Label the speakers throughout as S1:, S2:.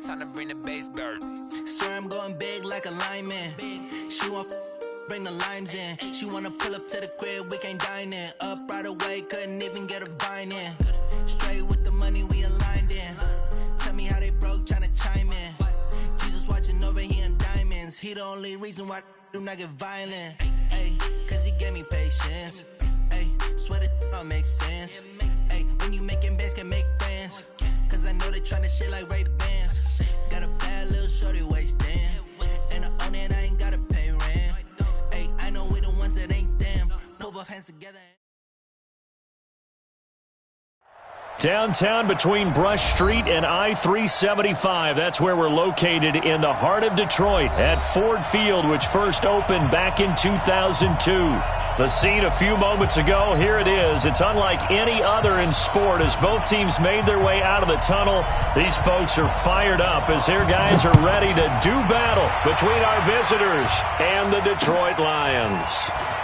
S1: Time to bring the bass bird.
S2: Swear I'm going big like a lineman. She want bring the limes in. She wanna pull up to the crib, we can't dine in. Up right away, couldn't even get a vine in. Straight with the money we aligned in. Tell me how they broke, tryna chime in. Jesus watching over here in diamonds. He the only reason why I do not get violent. Ay, cause he gave me patience. Ay, swear that all makes sense. Ay, when you making bands can make friends. Cause I know they tryna shit like Ray-Bans. Got a bad little shorty wasting. And I own it, I ain't gotta pay rent. Ay, I know we the ones that ain't them. Pull both hands together.
S3: Downtown between Brush Street and I-375. That's where we're located in the heart of Detroit at Ford Field, which first opened back in 2002. The scene a few moments ago, here it is. It's unlike any other in sport as both teams made their way out of the tunnel. These folks are fired up as their guys are ready to do battle between our visitors and the Detroit Lions.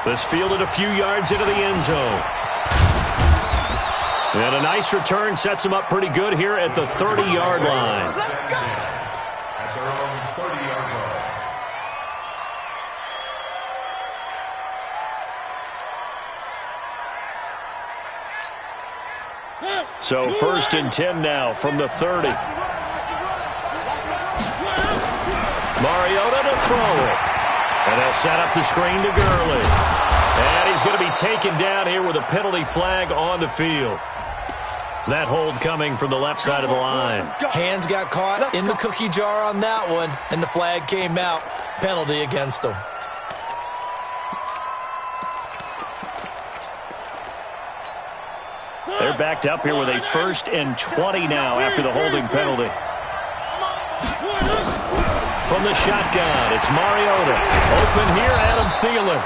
S3: This fielded a few yards into the end zone. And a nice return sets him up pretty good here at the 30-yard line.
S4: At their own 30-yard line.
S3: So first and 10 now from the 30. Mariota to throw it. And they'll set up the screen to Gurley. And he's going to be taken down here with a penalty flag on the field. That hold coming from the left side of the line.
S5: Hands got caught in the cookie jar on that one, and the flag came out. Penalty against him.
S3: They're backed up here with a 1st and 20 now after the holding penalty. From the shotgun, it's Mariota. Open here, Adam Thielen.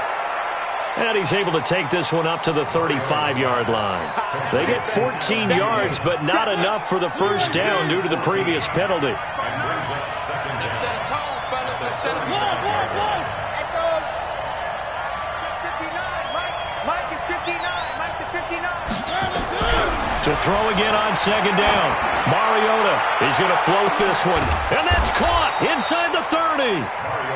S3: And he's able to take this one up to the 35-yard line. They get 14 yards, but not enough for the first down due to the previous penalty. To throw again on second down. Mariota is going to float this one. And that's caught inside the 30.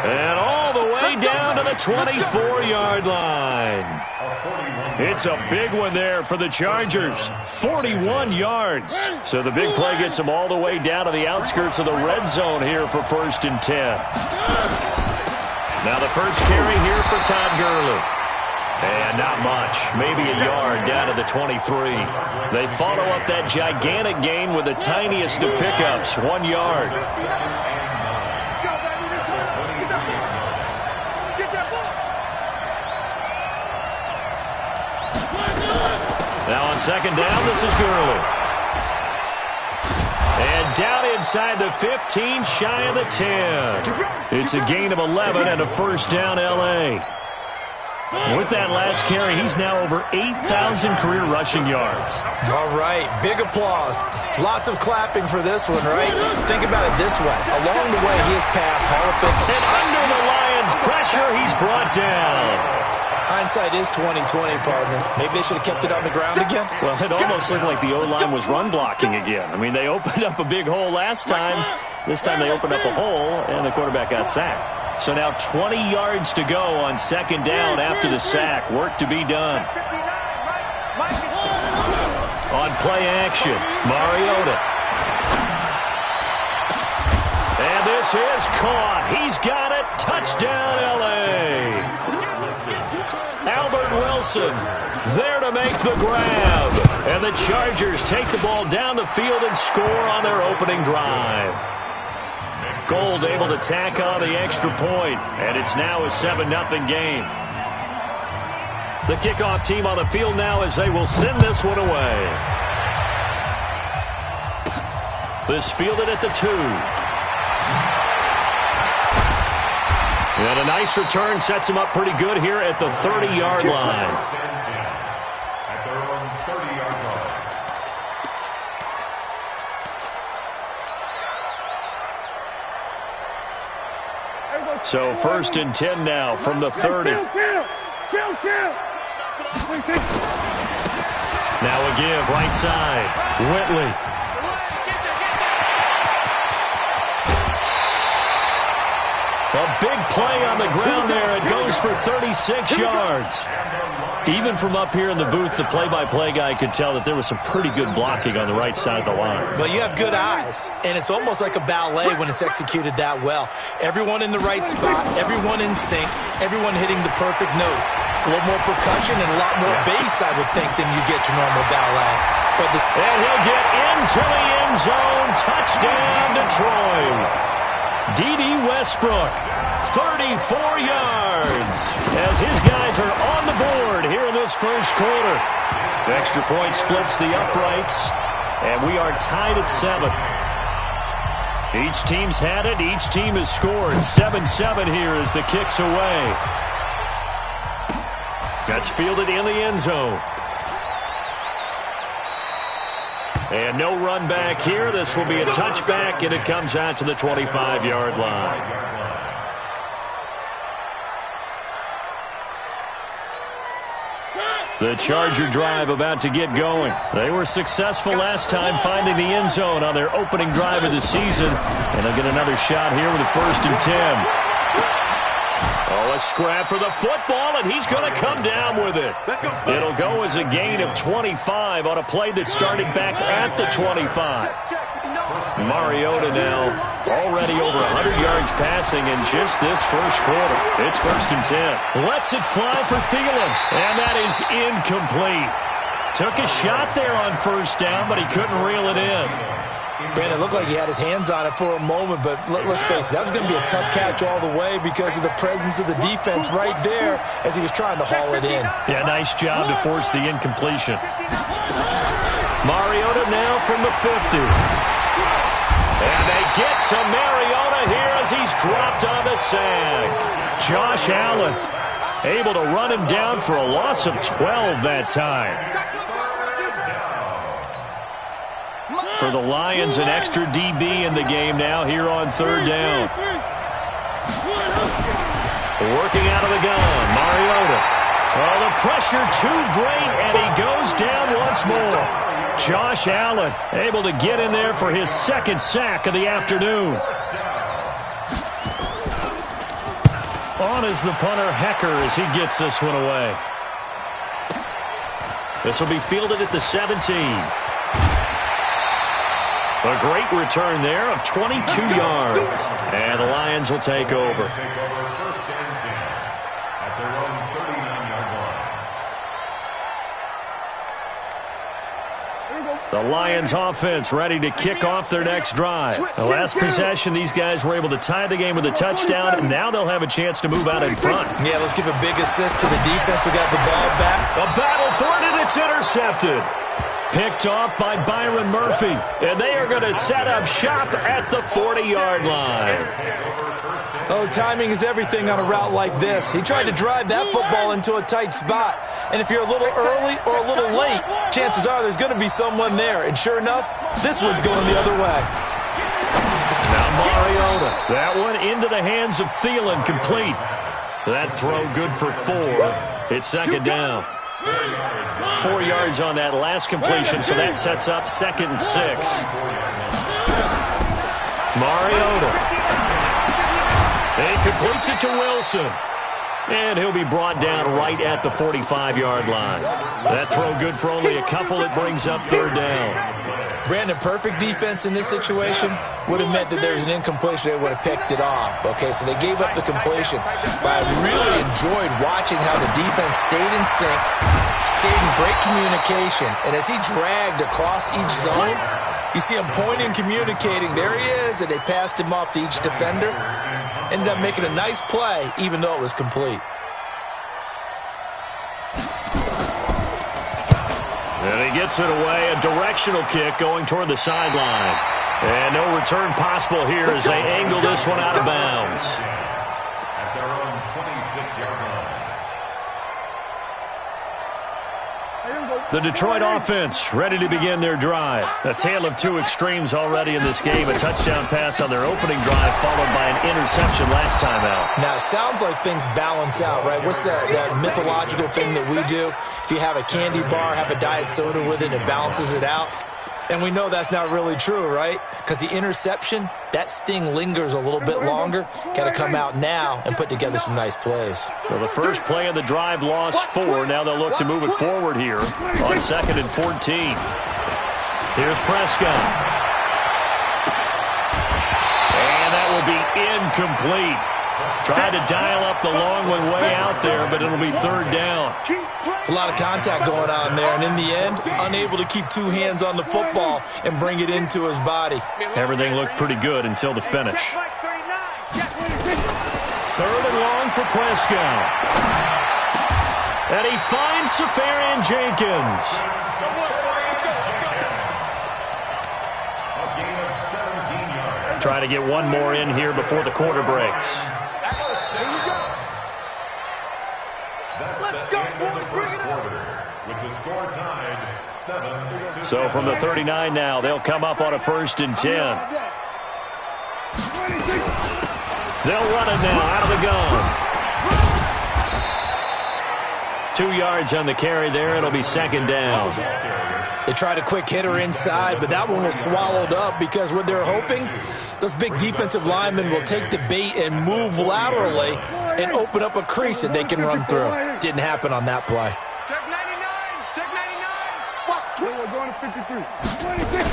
S3: And all the way down to the 24-yard line. It's a big one there for the Chargers. 41 yards. So the big play gets them all the way down to the outskirts of the red zone here for 1st and 10. Now the first carry here for Todd Gurley. And not much, maybe a yard down to the 23. They follow up that gigantic gain with the tiniest of pickups, 1 yard. Now on second down, this is Gurley. And down inside the 15, shy of the 10. It's a gain of 11 and a first down, L.A. With that last carry, he's now over 8,000 career rushing yards.
S5: All right, big applause. Lots of clapping for this one, right? Think about it this way. Along the way, he has passed Hall of Fame.
S3: And under the Lions' pressure, he's brought down.
S5: Hindsight is 20/20, partner. Maybe they should have kept it on the ground again.
S3: Well, it almost looked like the O-line was run blocking again. I mean, they opened up a big hole last time. This time they opened up a hole, and the quarterback got sacked. So now 20 yards to go on second down after the sack. Work to be done. On play action, Mariota. And this is caught. He's got it. Touchdown, L.A. Albert Wilson there to make the grab. And the Chargers take the ball down the field and score on their opening drive. Gold able to tack on the extra point, and it's now a 7-0 game. The kickoff team on the field now as they will send this one away. This fielded at the 2. And a nice return sets him up pretty good here at the 30-yard line.
S4: At their own 30-yard line.
S3: So 1st and 10 now from the 30. Now a give right side. Whitley. A big play on the ground there. It goes for 36 yards. Even from up here in the booth, the play-by-play guy could tell that there was some pretty good blocking on the right side of the line.
S5: Well, you have good eyes, and it's almost like a ballet when it's executed that well. Everyone in the right spot, everyone in sync, everyone hitting the perfect notes. A little more percussion and a lot more bass, I would think, than you get to normal ballet.
S3: And he'll get into the end zone. Touchdown, Detroit. D.D. Westbrook, 34 yards, as his guys are on the board here in this first quarter. The extra point splits the uprights, and we are tied at 7. Each team's had it. Each team has scored. 7-7 here as the kick's away. That's fielded in the end zone. And no run back here. This will be a touchback, and it comes out to the 25-yard line. The Charger drive about to get going. They were successful last time finding the end zone on their opening drive of the season, and they'll get another shot here with a 1st and 10. Oh, a scrap for the football, and he's going to come down with it. It'll go as a gain of 25 on a play that started back at the 25. Mariota now already over 100 yards passing in just this first quarter. It's 1st and 10. Lets it fly for Thielen, and that is incomplete. Took a shot there on 1st down, but he couldn't reel it in.
S5: Brandon, it looked like he had his hands on it for a moment, but let's face it, that was going to be a tough catch all the way because of the presence of the defense right there as he was trying to haul it in.
S3: Yeah, nice job to force the incompletion. Mariota now from the 50. And they get to Mariota here as he's dropped on the sag. Josh Allen able to run him down for a loss of 12 that time. For the Lions, an extra DB in the game now here on 3rd down. Working out of the gun, Mariota. Oh, the pressure too great, and he goes down once more. Josh Allen able to get in there for his 2nd sack of the afternoon. On is the punter, Hecker, as he gets this one away. This will be fielded at the 17. A great return there of 22 yards. And the Lions will take over.
S4: 1st and 10 at their own 39-yard line.
S3: The Lions offense ready to kick off their next drive. The last possession, these guys were able to tie the game with a touchdown, and now they'll have a chance to move out in front.
S5: Yeah, let's give a big assist to the defense who got the ball back.
S3: A battle for it, and it's intercepted. Picked off by Byron Murphy, and they are going to set up shop at the 40-yard line.
S5: Oh, timing is everything on a route like this. He tried to drive that football into a tight spot, and if you're a little early or a little late, chances are there's going to be someone there, and sure enough, this one's going the other way.
S3: Now Mariota, that one into the hands of Thielen, complete. That throw good for 4. It's 2nd down. 4 yards on that last completion, so that sets up 2nd and 6. Mariota. He completes it to Wilson. And he'll be brought down right at the 45-yard line. That throw good for only a couple. It brings up 3rd down.
S5: Brandon, perfect defense in this situation would have meant that there's an incompletion. They would have picked it off. Okay, so they gave up the completion. But I really enjoyed watching how the defense stayed in sync, stayed in great communication. And as he dragged across each zone, you see him pointing, communicating. There he is, and they passed him off to each defender. Ended up making a nice play, even though it was complete.
S3: And he gets it away, a directional kick going toward the sideline. And no return possible here as they angle this one out of bounds.
S4: At their own 26-yard line.
S3: The Detroit offense ready to begin their drive. A tale of 2 extremes already in this game. A touchdown pass on their opening drive followed by an interception last time out.
S5: Now, it sounds like things balance out, right? What's that mythological thing that we do? If you have a candy bar, have a diet soda with it, it balances it out. And we know that's not really true, right? Because the interception, that sting lingers a little bit longer. Got to come out now and put together some nice plays.
S3: Well, the first play of the drive lost 4. Now they'll look to move it forward here on 2nd and 14. Here's Prescott. And that will be incomplete. Tried to dial up the long one way out there, but it'll be 3rd down.
S5: It's a lot of contact going on there, and in the end, unable to keep 2 hands on the football and bring it into his body.
S3: Everything looked pretty good until the finish. 3rd and long for Prescott. And he finds Safarian Jenkins. Trying to get one more in here before the quarter breaks. So from the 39 now, they'll come up on a 1st and 10. They'll run it now out of the gun. 2 yards on the carry there. It'll be 2nd down.
S5: They tried a quick hitter inside, but that one was swallowed up because what they're hoping, those big defensive linemen will take the bait and move laterally and open up a crease that they can run through. Didn't happen on that play.
S1: Check 99. Check 99. Watch. We're going to 53. 26.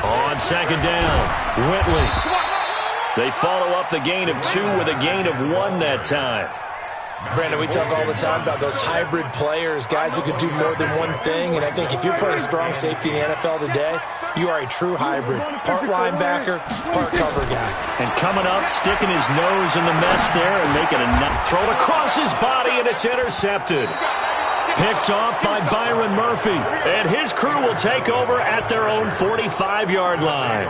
S3: On 2nd down, Whitley. They follow up the gain of 2 with a gain of 1 that time.
S5: Brandon, we talk all the time about those hybrid players, guys who could do more than one thing, and I think if you're playing strong safety in the NFL today, you are a true hybrid. Part linebacker, part cover guy.
S3: And coming up, sticking his nose in the mess there and making a throw across his body, and it's intercepted. Picked off by Byron Murphy, and his crew will take over at their own 45-yard line.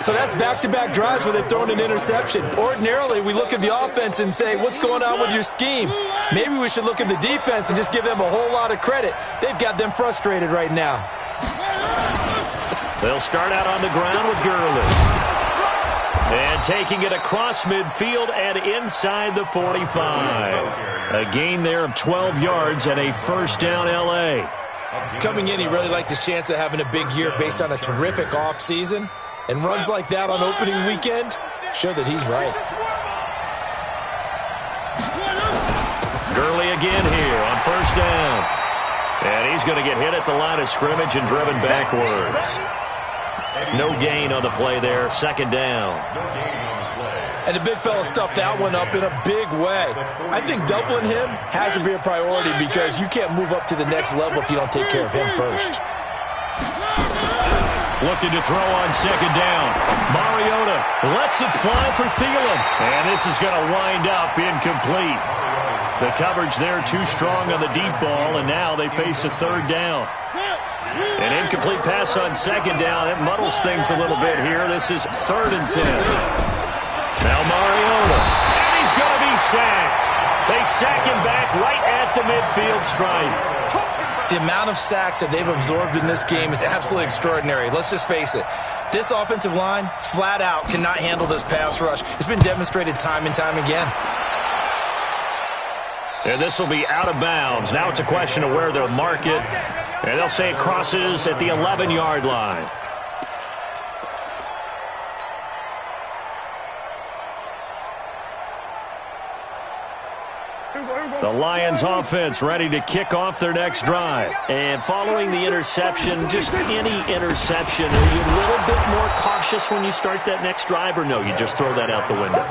S5: So that's back-to-back drives where they've thrown an interception. Ordinarily, we look at the offense and say, what's going on with your scheme? Maybe we should look at the defense and just give them a whole lot of credit. They've got them frustrated right now.
S3: They'll start out on the ground with Gurley. And taking it across midfield and inside the 45. A gain there of 12 yards and a 1st down L.A.
S5: Coming in, he really liked his chance of having a big year based on a terrific offseason. And runs like that on opening weekend show that he's right.
S3: Gurley again here on 1st down. And he's going to get hit at the line of scrimmage and driven backwards. No gain on the play there, 2nd down.
S5: And the big fella stuffed that one up in a big way. I think doubling him has to be a priority because you can't move up to the next level if you don't take care of him first.
S3: Looking to throw on 2nd down. Mariota lets it fly for Thielen. And this is going to wind up incomplete. The coverage there too strong on the deep ball, and now they face a 3rd down. An incomplete pass on 2nd down. It muddles things a little bit here. This is 3rd and 10. Now Mariota. And he's going to be sacked. They sack him back right at the midfield stripe.
S5: The amount of sacks that they've absorbed in this game is absolutely extraordinary. Let's just face it. This offensive line, flat out, cannot handle this pass rush. It's been demonstrated time and time again.
S3: And this will be out of bounds. Now it's a question of where they'll mark it. And they'll say it crosses at the 11-yard line. The Lions offense ready to kick off their next drive. And following the interception, just any interception, are you a little bit more cautious when you start that next drive, or no, you just throw that out the window?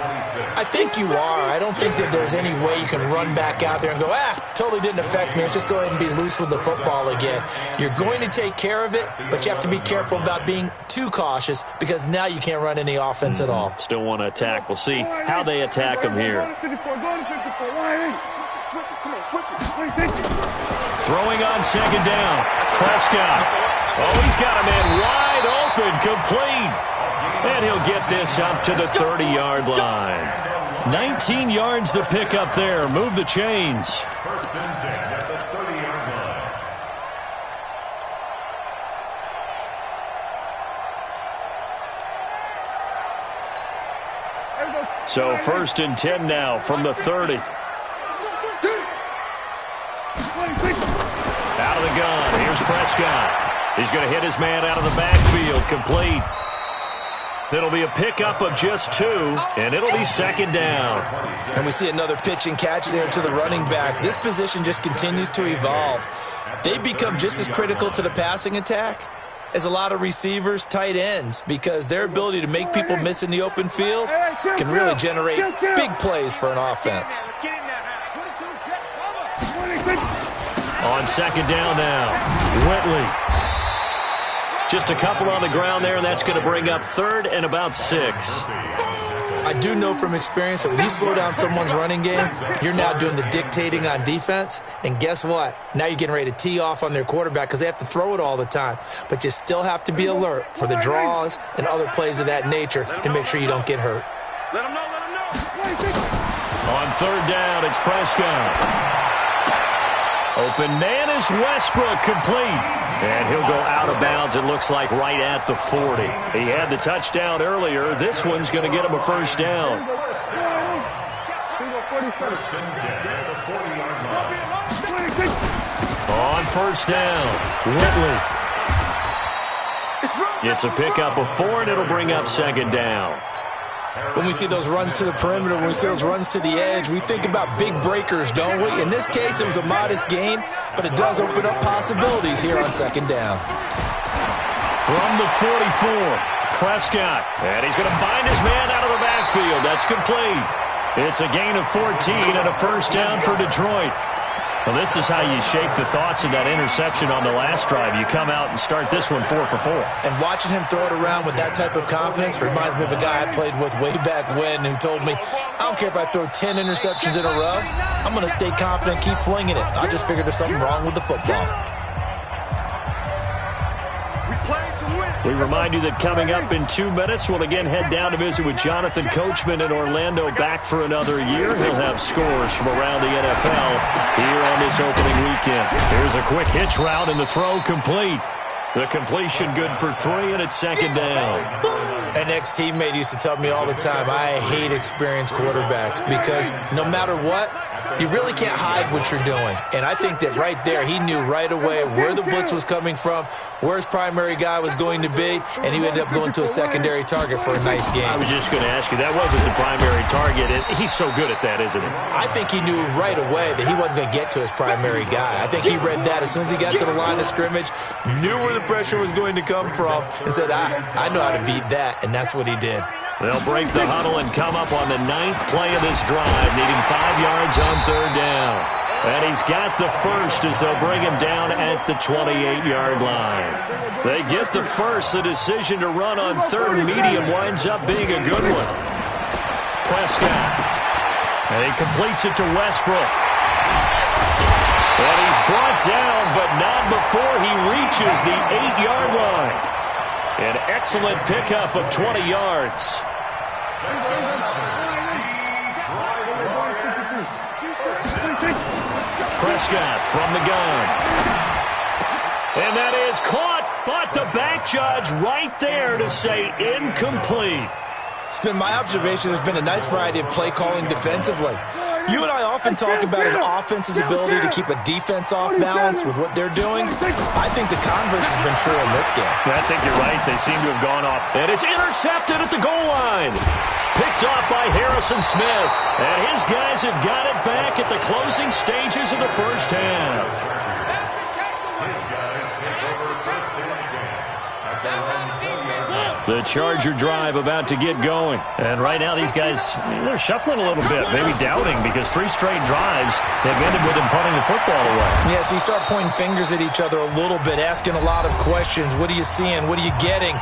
S5: I think you are. I don't think that there's any way you can run back out there and go, totally didn't affect me. Let's just go ahead and be loose with the football again. You're going to take care of it, but you have to be careful about being too cautious because now you can't run any offense at all.
S3: Still want to attack. We'll see how they attack them here. Throwing on 2nd down. Prescott. Oh, he's got a man wide open, complete. And he'll get this up to the 30-yard line. 19 yards the pick up there. Move the chains.
S4: 1st and 10 at the 30-yard line.
S3: So 1st and 10 now from the 30. Out of the gun. Here's Prescott. He's going to hit his man out of the backfield. Complete. It'll be a pickup of just 2, and it'll be second down.
S5: And we see another pitch and catch there to the running back. This position just continues to evolve. They become just as critical to the passing attack as a lot of receivers, tight ends, because their ability to make people miss in the open field can really generate big plays for an offense.
S3: On second down now, Whitley. Just a couple on the ground there, and that's going to bring up 3rd and about 6.
S5: I do know from experience that when you slow down someone's running game, you're now doing the dictating on defense. And guess what? Now you're getting ready to tee off on their quarterback because they have to throw it all the time. But you still have to be alert for the draws and other plays of that nature to make sure you don't get hurt.
S1: Let him know.
S3: On 3rd down, it's Prescott. Open man is Westbrook, complete. And he'll go out of bounds, it looks like, right at the 40. He had the touchdown earlier. This one's going to get him a first down. On first down, Whitley. It's a pickup of 4, and it'll bring up second down.
S5: When we see those runs to the perimeter, when we see those runs to the edge, we think about big breakers, don't we? In this case, it was a modest gain, but it does open up possibilities here on second down.
S3: From the 44, Prescott. And he's going to find his man out of the backfield. That's complete. It's a gain of 14 and a first down for Detroit. Well, this is how you shake the thoughts of that interception on the last drive. You come out and start this one 4 for 4.
S5: And watching him throw it around with that type of confidence reminds me of a guy I played with way back when who told me, I don't care if I throw 10 interceptions in a row, I'm going to stay confident, keep flinging it. I just figured there's something wrong with the football.
S3: We remind you that coming up in 2 minutes, we'll again head down to visit with Jonathan Coachman in Orlando, back for another year. He'll have scores from around the NFL here on this opening weekend. Here's a quick hitch route, and the throw complete. The completion good for 3, and it's second down.
S5: An ex-teammate used to tell me all the time, I hate experienced quarterbacks because no matter what, you really can't hide what you're doing. And I think that right there, he knew right away where the blitz was coming from, where his primary guy was going to be, and he ended up going to a secondary target for a nice game.
S3: I was just going to ask you, that wasn't the primary target. He's so good at that, isn't he?
S5: I think he knew right away that he wasn't going to get to his primary guy. I think he read that as soon as he got to the line of scrimmage, knew where the pressure was going to come from, and said, I know how to beat that, and that's what he did.
S3: They'll break the huddle and come up on the 9th play of this drive, needing 5 yards on 3rd down. And he's got the first as they'll bring him down at the 28-yard line. They get the first. The decision to run on 3rd and medium winds up being a good one. Prescott. And he completes it to Westbrook. And he's brought down, but not before he reaches the 8-yard line. An excellent pickup of 20 yards. Prescott from the gun. And that is caught, but the back judge right there to say incomplete.
S5: It's been my observation there's been a nice variety of play calling defensively. You and I often talk about an offense's ability to keep a defense off balance with what they're doing. I think the converse has been true in this game.
S3: I think you're right. They seem to have gone off. And it's intercepted at the goal line. Picked off by Harrison Smith. And his guys have got it back at the closing stages of the first half.
S4: His guys take over first and 10 after around 20 yards.
S3: The Charger drive about to get going. And right now these guys, they're shuffling a little bit, maybe doubting, because 3 straight drives have ended with them punting the football away.
S5: Yeah, so you start pointing fingers at each other a little bit, asking a lot of questions. What are you seeing? What are you getting?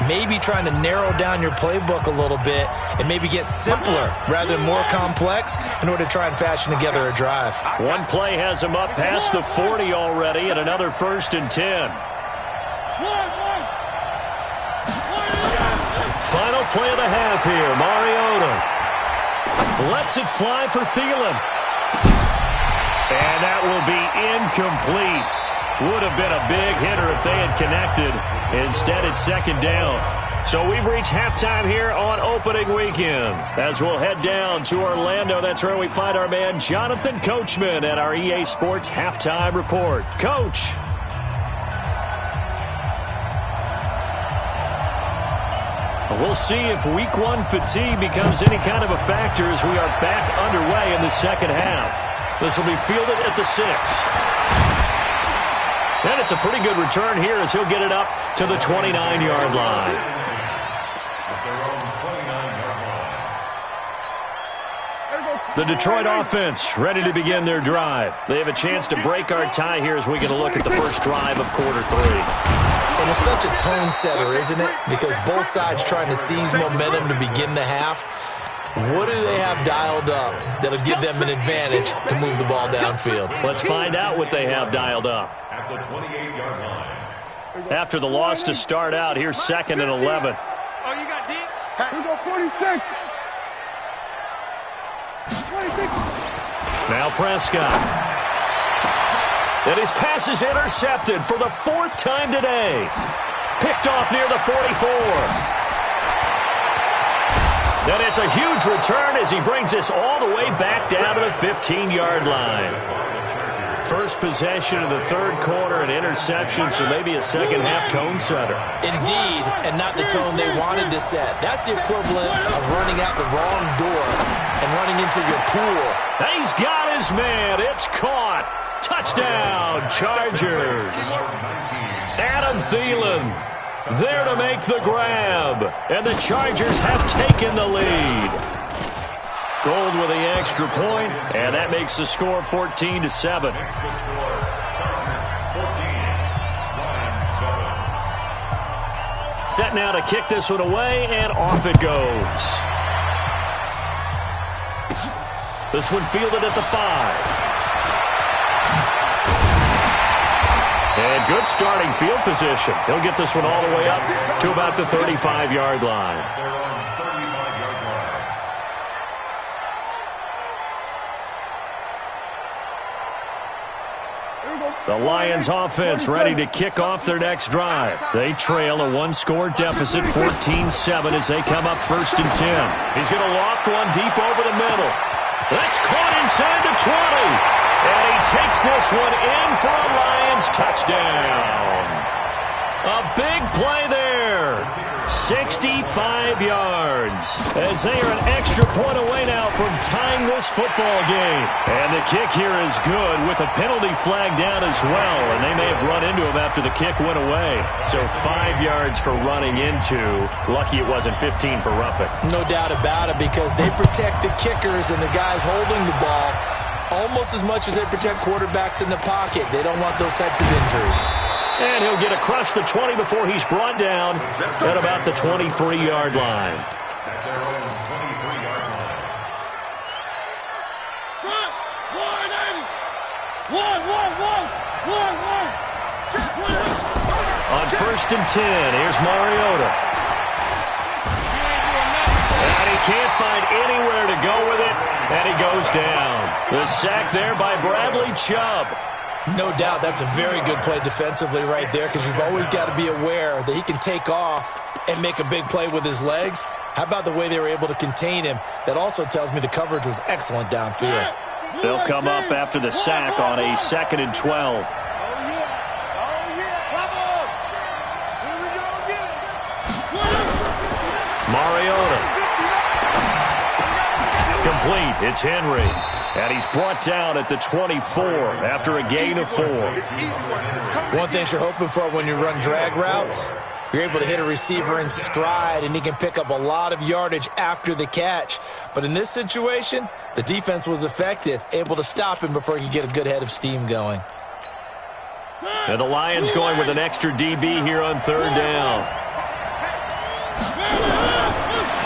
S5: Maybe trying to narrow down your playbook a little bit and maybe get simpler rather than more complex in order to try and fashion together a drive.
S3: One play has them up past the 40 already, and another first and 10. Final play of the half here. Mariota lets it fly for Thielen. And that will be incomplete. Would have been a big hitter if they had connected. Instead, it's second down. So we've reached halftime here on opening weekend. As we'll head down to Orlando, that's where we find our man Jonathan Coachman at our EA Sports Halftime Report. Coach. We'll see if week one fatigue becomes any kind of a factor as we are back underway in the second half. This will be fielded at the 6. And it's a pretty good return here as he'll get it up to the 29-yard line. The Detroit offense ready to begin their drive. They have a chance to break our tie here as we get a look at the first drive of quarter 3.
S5: And it's such a tone setter, isn't it? Because both sides trying to seize momentum to begin the half. What do they have dialed up that'll give them an advantage to move the ball downfield?
S3: Let's find out what they have dialed up.
S4: At the 28-yard line.
S3: After the loss to start out, here's 2nd and 11.
S1: Oh, you got D? We go 46. 26.
S3: Now Prescott. And his pass is intercepted for the 4th time today. Picked off near the 44. Then it's a huge return as he brings this all the way back down to the 15-yard line. First possession of the third quarter, an interception, so maybe a second-half tone setter.
S5: Indeed, and not the tone they wanted to set. That's the equivalent of running out the wrong door and running into your pool.
S3: He's got his man. It's caught. Touchdown, Chargers. Adam Thielen there to make the grab. And the Chargers have taken the lead. Gold with the extra point, and that makes the score 14-7. Set now to kick this one away, and off it goes. This one fielded at the 5. And good starting field position. He'll get this one all the way up to about the 35-yard line. The Lions offense ready to kick off their next drive. They trail a one-score deficit, 14-7, as they come up 1st and 10. He's going to loft one deep over the middle. That's caught inside the 20. And he takes this one in for a Lions touchdown. A big play there. 65 yards. As they are an extra point away now from tying this football game. And the kick here is good with a penalty flag down as well. And they may have run into him after the kick went away. So 5 yards for running into. Lucky it wasn't 15 for roughing.
S5: No doubt about it, because they protect the kickers and the guys holding the ball almost as much as they protect quarterbacks in the pocket. They don't want those types of injuries.
S3: And he'll get across the 20 before he's brought down at about the 23-yard line.
S4: At their own 23-yard line.
S3: On 1st and 10, here's Mariota. And he can't find anywhere to go with it, and he goes down. The sack there by Bradley Chubb.
S5: No doubt that's a very good play defensively right there, because you've always got to be aware that he can take off and make a big play with his legs. How about the way they were able to contain him? That also tells me the coverage was excellent downfield.
S3: They'll come up after the sack on a 2nd and 12. Mariota. Complete. It's Henry. And he's brought down at the 24 after a gain of 4.
S5: One thing you're hoping for when you run drag routes, you're able to hit a receiver in stride, and he can pick up a lot of yardage after the catch. But in this situation, the defense was effective, able to stop him before he could get a good head of steam going.
S3: And the Lions going with an extra DB here on 3rd down.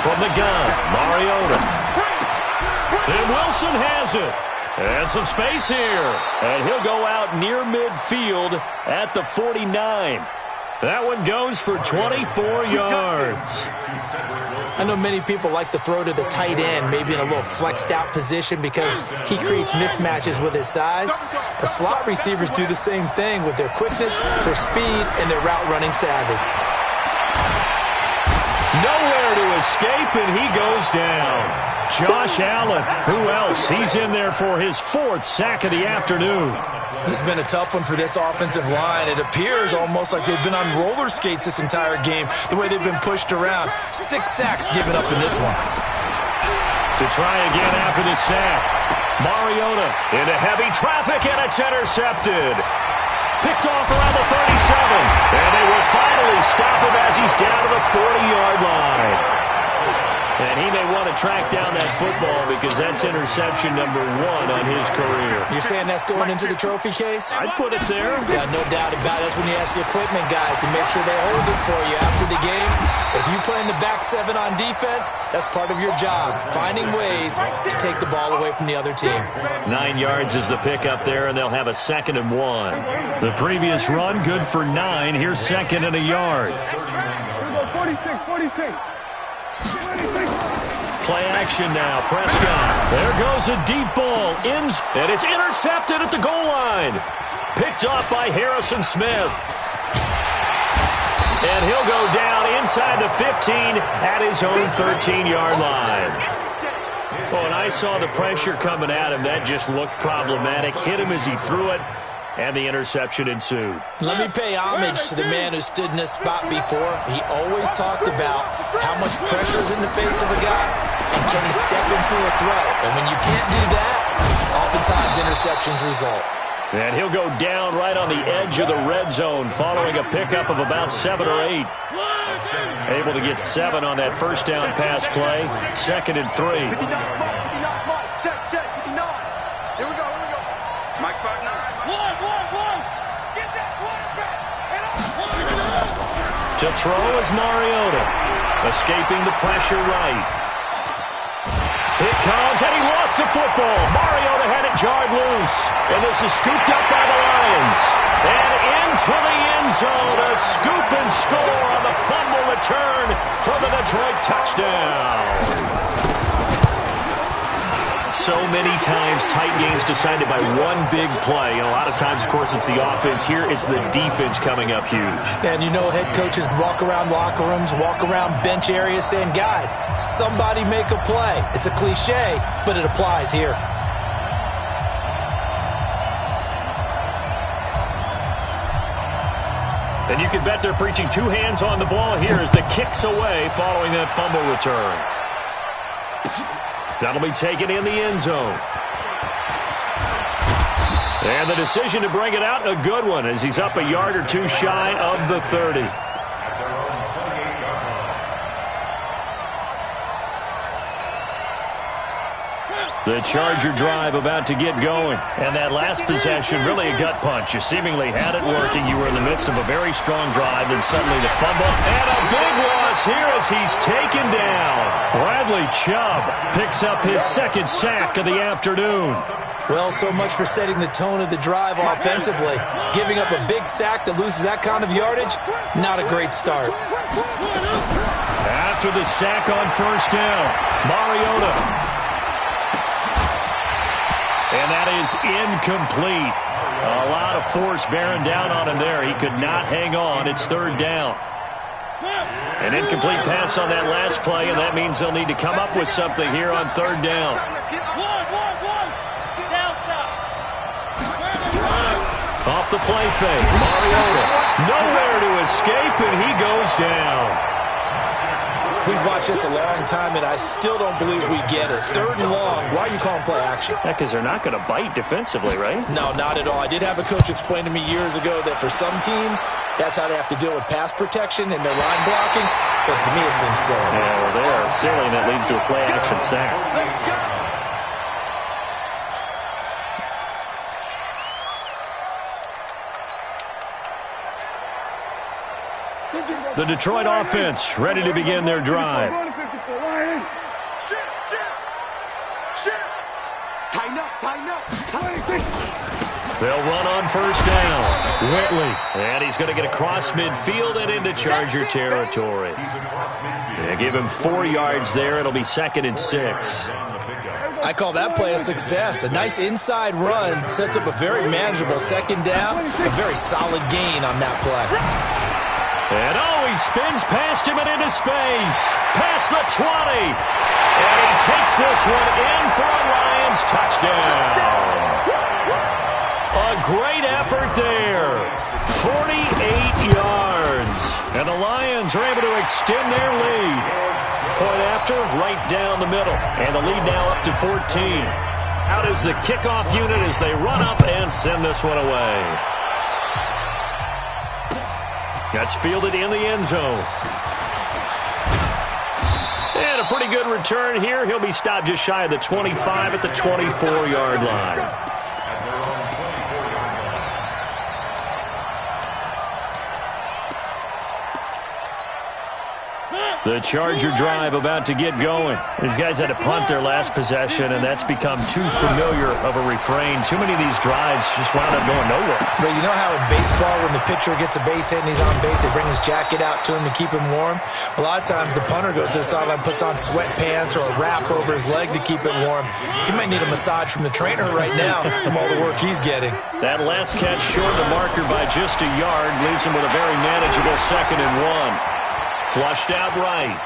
S3: From the gun, Mariota. And Wilson has it. And some space here. And he'll go out near midfield at the 49. That one goes for 24 yards.
S5: I know many people like to throw to the tight end, maybe in a little flexed out position because he creates mismatches with his size. The slot receivers do the same thing with their quickness, their speed, and their route running savvy.
S3: Nowhere to escape, and he goes down. Josh Allen, who else? He's in there for his 4th sack of the afternoon.
S5: This has been a tough one for this offensive line. It appears almost like they've been on roller skates this entire game, the way they've been pushed around. 6 sacks given up in this one.
S3: To try again after the sack. Mariota into heavy traffic, and it's intercepted. Picked off around the 37. And they will finally stop him as he's down to the 40-yard line. And he may want to track down that football because that's interception number 1 on his career.
S5: You're saying that's going into the trophy case?
S3: I'd put it there.
S5: Yeah, no doubt about it. That's when you ask the equipment guys to make sure they hold it for you after the game. If you play in the back 7 on defense, that's part of your job, finding ways to take the ball away from the other team.
S3: 9 yards is the pickup there, and they'll have a 2nd and 1. The previous run, good for 9. Here's 2nd and a yard.
S1: Here we go, 46.
S3: Play action now. Prescott. There goes a deep ball. And it's intercepted at the goal line. Picked off by Harrison Smith. And he'll go down inside the 15 at his own 13-yard line. Oh, and I saw the pressure coming at him. That just looked problematic. Hit him as he threw it. And the interception ensued.
S5: Let me pay homage to the man who stood in this spot before. He always talked about how much pressure is in the face of a guy, and can he step into a throw. And when you can't do that, oftentimes interceptions result.
S3: And he'll go down right on the edge of the red zone following a pickup of about 7 or 8. Able to get 7 on that first down pass play. 2nd and 3.
S1: Check. 59. Here we go. Mike 5-9. One. Get that quarterback.
S3: To throw is Mariota. Escaping the pressure right. It comes, and he lost the football. Mariota had it jarred loose. And this is scooped up by the Lions. And into the end zone, a scoop and score on the fumble return for the Detroit touchdown. So many times tight games decided by one big play. And a lot of times, of course, it's the offense. Here, it's the defense coming up huge.
S5: And you know, head coaches walk around locker rooms, walk around bench areas saying, guys, somebody make a play. It's a cliche, but it applies here.
S3: And you can bet they're preaching 2 hands on the ball here as the kick's away following that fumble return. That'll be taken in the end zone. And the decision to bring it out, a good one, as he's up a yard or 2 shy of the 30. The Charger drive about to get going. And that last possession, really a gut punch. You seemingly had it working. You were in the midst of a very strong drive, then suddenly the fumble. And a big loss here as he's taken down. Bradley Chubb picks up his 2nd sack of the afternoon.
S5: Well, so much for setting the tone of the drive offensively. Giving up a big sack that loses that kind of yardage, not a great start.
S3: After the sack on first down, Mariota. And that is incomplete. A lot of force bearing down on him there. He could not hang on. It's 3rd down. An incomplete pass on that last play, and that means they'll need to come up with something here on 3rd down. Off the play fake, Mariota. Nowhere to escape, and he goes down.
S5: We've watched this a long time, and I still don't believe we get it. 3rd and long. Why are you calling play action?
S3: Yeah, because they're not going to bite defensively, right?
S5: No, not at all. I did have a coach explain to me years ago that for some teams, that's how they have to deal with pass protection and their line blocking. But to me, it seems silly.
S3: Yeah, well, they are silly, and that leads to a play action sack. The Detroit offense ready to begin their drive.
S1: Tighten up.
S3: They'll run on first down. Whitley. And he's going to get across midfield and into Charger territory. They give him 4 yards there. It'll be 2nd and 6.
S5: I call that play a success. A nice inside run sets up a very manageable 2nd down. A very solid gain on that play.
S3: And he spins past him and into space. Past the 20. And he takes this one in for a Lions touchdown. A great effort there. 48 yards. And the Lions are able to extend their lead. Point after, right down the middle. And the lead now up to 14. Out is the kickoff unit as they run up and send this one away. That's fielded in the end zone. And a pretty good return here. He'll be stopped just shy of the 25 at the 24-yard line. The Charger drive about to get going. These guys had to punt their last possession, and that's become too familiar of a refrain. Too many of these drives just wound up going nowhere.
S5: But you know how in baseball, when the pitcher gets a base hit and he's on base, they bring his jacket out to him to keep him warm? A lot of times the punter goes to the sideline, puts on sweatpants or a wrap over his leg to keep it warm. He might need a massage from the trainer right now from all the work he's getting.
S3: That last catch short of the marker by just a yard leaves him with a very manageable 2nd and 1. Flushed out right.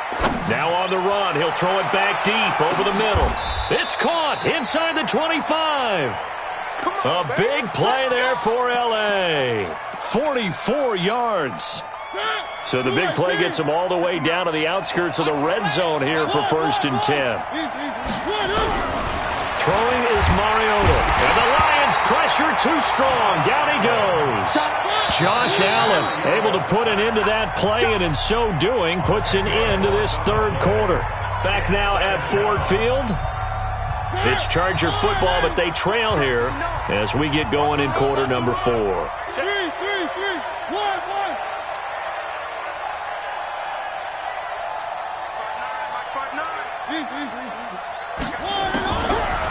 S3: Now on the run. He'll throw it back deep over the middle. It's caught inside the 25. A big play there for L.A. 44 yards. So the big play gets him all the way down to the outskirts of the red zone here for 1st and 10. Throwing is Mariota. And the Lions pressure too strong. Down he goes. Josh Allen able to put an end to that play, and in so doing puts an end to this 3rd quarter. Back now at Ford Field. It's Charger football, but they trail here as we get going in quarter number 4.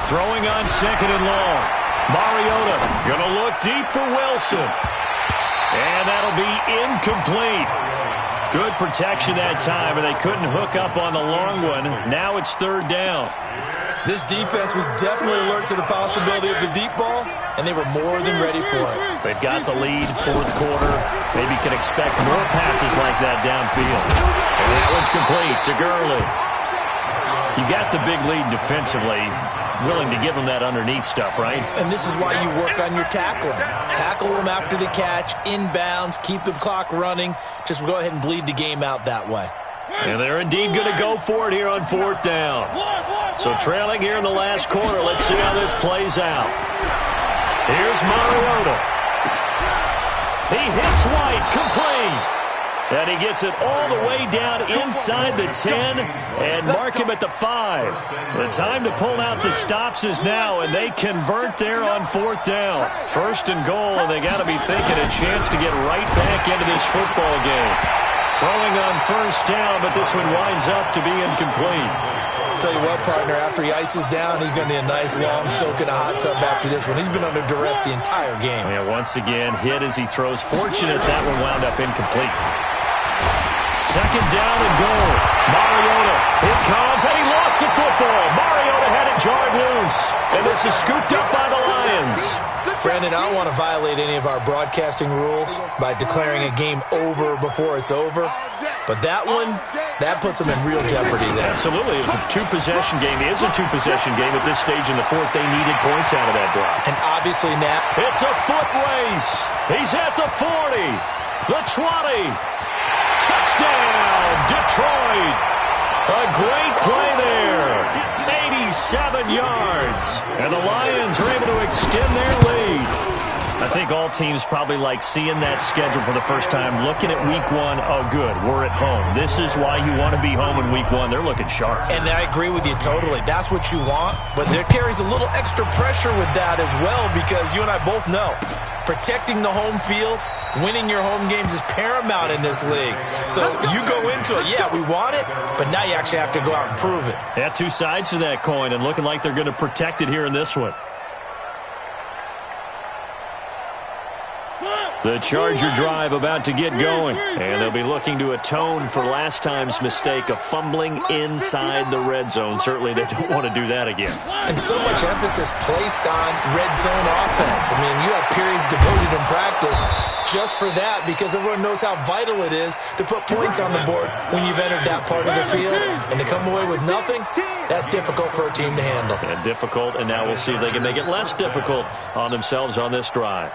S3: Throwing on 2nd and long. Mariota going to look deep for Wilson. And that'll be incomplete. Good protection that time, and they couldn't hook up on the long one. Now it's 3rd down.
S5: This defense was definitely alert to the possibility of the deep ball, and they were more than ready for it.
S3: They've got the lead, 4th quarter. Maybe can expect more passes like that downfield. And that one's complete to Gurley. You got the big lead defensively. Willing to give them that underneath stuff, right?
S5: And this is why you work on your tackling. Tackle them after the catch, inbounds, keep the clock running. Just go ahead and bleed the game out that way.
S3: And they're indeed going to go for it here on 4th down. So trailing here in the last quarter. Let's see how this plays out. Here's Mariota. He hits White, complete. And he gets it all the way down inside the 10 and mark him at the 5. The time to pull out the stops is now, and they convert there on 4th down. 1st and goal, and they got to be thinking a chance to get right back into this football game. Throwing on 1st down, but this one winds up to be incomplete.
S5: Tell you what, partner, after he ices down, he's going to need a nice long soak in a hot tub after this one. He's been under duress the entire game.
S3: Yeah, once again, hit as he throws. Fortunate that one wound up incomplete. 2nd down and goal. Mariota, here comes, and he lost the football. Mariota had it jarred loose, and this is scooped up by the Lions.
S5: Brandon, I don't want to violate any of our broadcasting rules by declaring a game over before it's over, but that one, that puts them in real jeopardy there.
S3: Absolutely. It was a 2-possession game. It is a 2-possession game at this stage in the 4th. They needed points out of that drive.
S5: And obviously now,
S3: it's a foot race. He's at the 40, the 20. Touchdown, Detroit. A great play there. 87 yards. And the Lions are able to extend their lead. I think all teams probably like seeing that schedule for the first time, looking at week 1. Oh, good, we're at home. This is why you want to be home in week 1. They're looking sharp.
S5: And I agree with you totally. That's what you want. But there carries a little extra pressure with that as well, because you and I both know protecting the home field, winning your home games is paramount in this league. So you go into it, yeah, we want it, but now you actually have to go out and prove it.
S3: Yeah, 2 sides to that coin, and looking like they're going to protect it here in this one. The Charger drive about to get going, and they'll be looking to atone for last time's mistake of fumbling inside the red zone. Certainly they don't want to do that again.
S5: And so much emphasis placed on red zone offense. I mean, you have periods devoted in practice just for that because everyone knows how vital it is to put points on the board when you've entered that part of the field. And to come away with nothing, that's difficult for a team to handle.
S3: And difficult, and now we'll see if they can make it less difficult on themselves on this drive.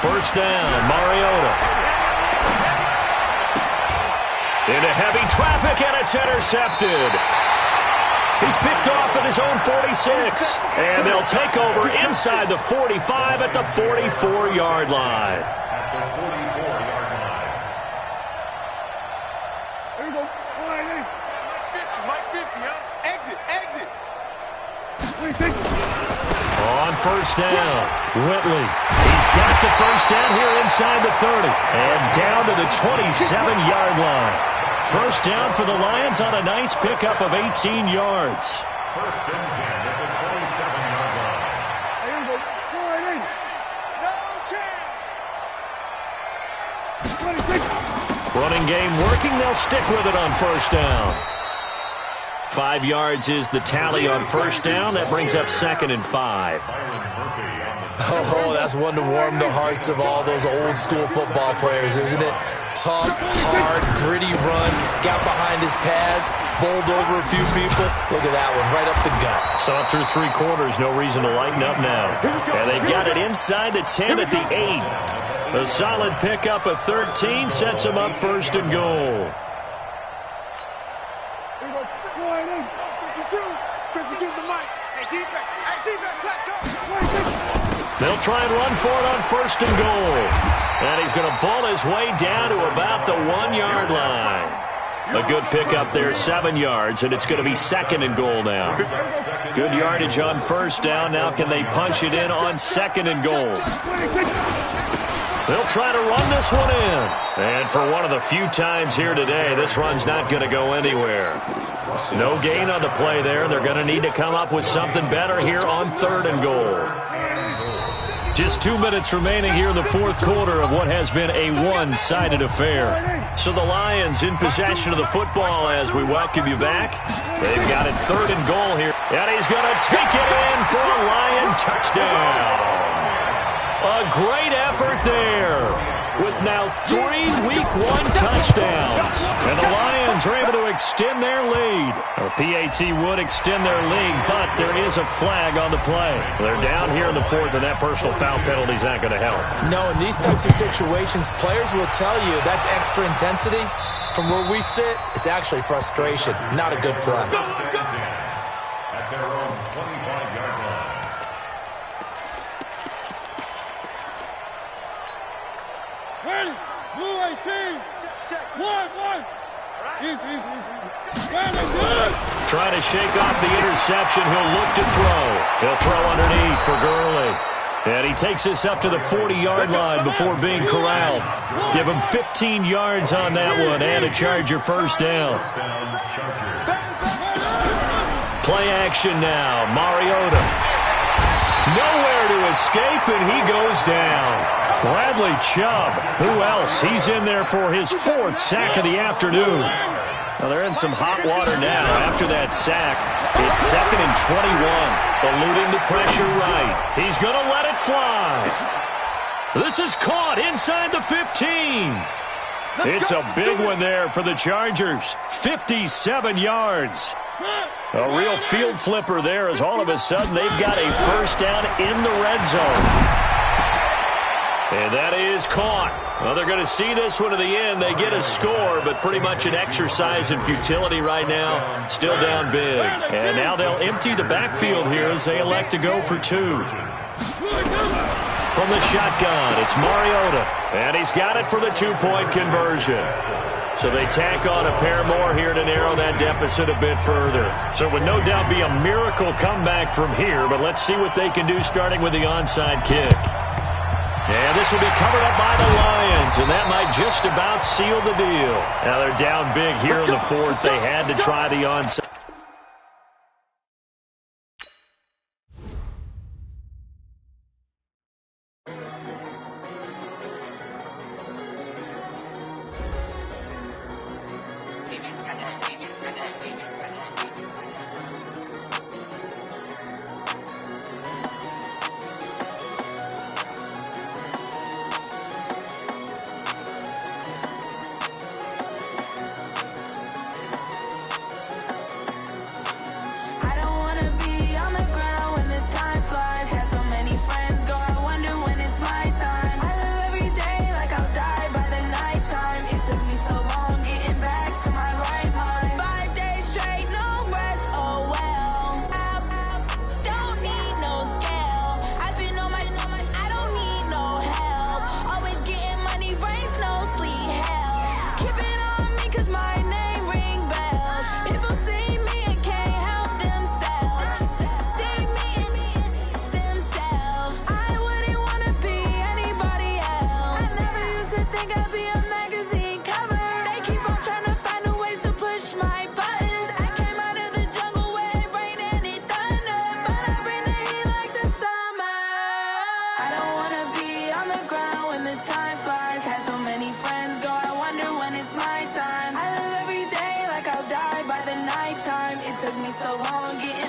S3: First down, Mariota. Into heavy traffic, and it's intercepted. He's picked off at his own 46. And they'll take over inside the 45 at the 44-yard line.
S4: At the 44-yard line.
S1: Here we go. Mike 50, huh? Exit. 26.
S3: On first down, Whitley. He's got the first down here inside the 30. And down to the 27-yard line. First down for the Lions on a nice pickup of 18 yards.
S4: First and 10 at the 27-yard line.
S1: Here we go. Go right in. No chance. 26.
S3: Running game working. They'll stick with it on first down. 5 yards is the tally on first down. That brings up 2nd and 5.
S5: Oh, that's one to warm the hearts of all those old school football players, isn't it? Tough, hard, gritty run, got behind his pads, bowled over a few people. Look at that one, right up the gut.
S3: Saw it through 3 quarters, no reason to lighten up now. And they've got it inside the 10 at the 8. A solid pickup of 13 sets them up first and goal.
S1: 52's the mic. Hey, defense, let's go.
S3: They'll try and run for it on first and goal. And he's going to ball his way down to about the 1-yard line. A good pickup there, 7 yards, and it's going to be 2nd and goal now. Good yardage on first down. Now can they punch it in on 2nd and goal? They'll try to run this one in. And for one of the few times here today, this run's not going to go anywhere. No gain on the play there. They're going to need to come up with something better here on 3rd and goal. Just 2 minutes remaining here in the 4th quarter of what has been a one-sided affair. So the Lions in possession of the football as we welcome you back. They've got it 3rd and goal here. And he's going to take it in for a Lion touchdown. A great effort there with now 3 Week 1 touchdowns. And the Lions are able to extend their lead. Or PAT would extend their lead, but there is a flag on the play. They're down here in the 4th, and that personal foul penalty is not going to help.
S5: No, in these types of situations, players will tell you that's extra intensity. From where we sit, it's actually frustration, not a good play.
S4: At their own 25-yard line.
S1: Ready? Blue 18. One.
S3: Trying to shake off the interception. He'll look to throw. He'll throw underneath for Gurley. And he takes us up to the 40-yard line before being corralled. Give him 15 yards on that one and a Charger first down. Play action now. Mariota. Nowhere to escape, and he goes down. Bradley Chubb. Who else? He's in there for his 4th sack of the afternoon. Well, they're in some hot water now after that sack. It's 2nd and 21. Eluding the pressure right. He's going to let it fly. This is caught inside the 15. It's a big one there for the Chargers. 57 yards. A real field flipper there as all of a sudden they've got a first down in the red zone. And that is caught. Well, they're going to see this one to the end. They get a score, but pretty much an exercise in futility right now. Still down big. And now they'll empty the backfield here as they elect to go for 2. From the shotgun, it's Mariota. And he's got it for the 2-point conversion. So they tack on a pair more here to narrow that deficit a bit further. So it would no doubt be a miracle comeback from here, but let's see what they can do starting with the onside kick. And this will be covered up by the Lions, and that might just about seal the deal. Now they're down big here in the fourth. They had to try the onside.
S6: Took me so long getting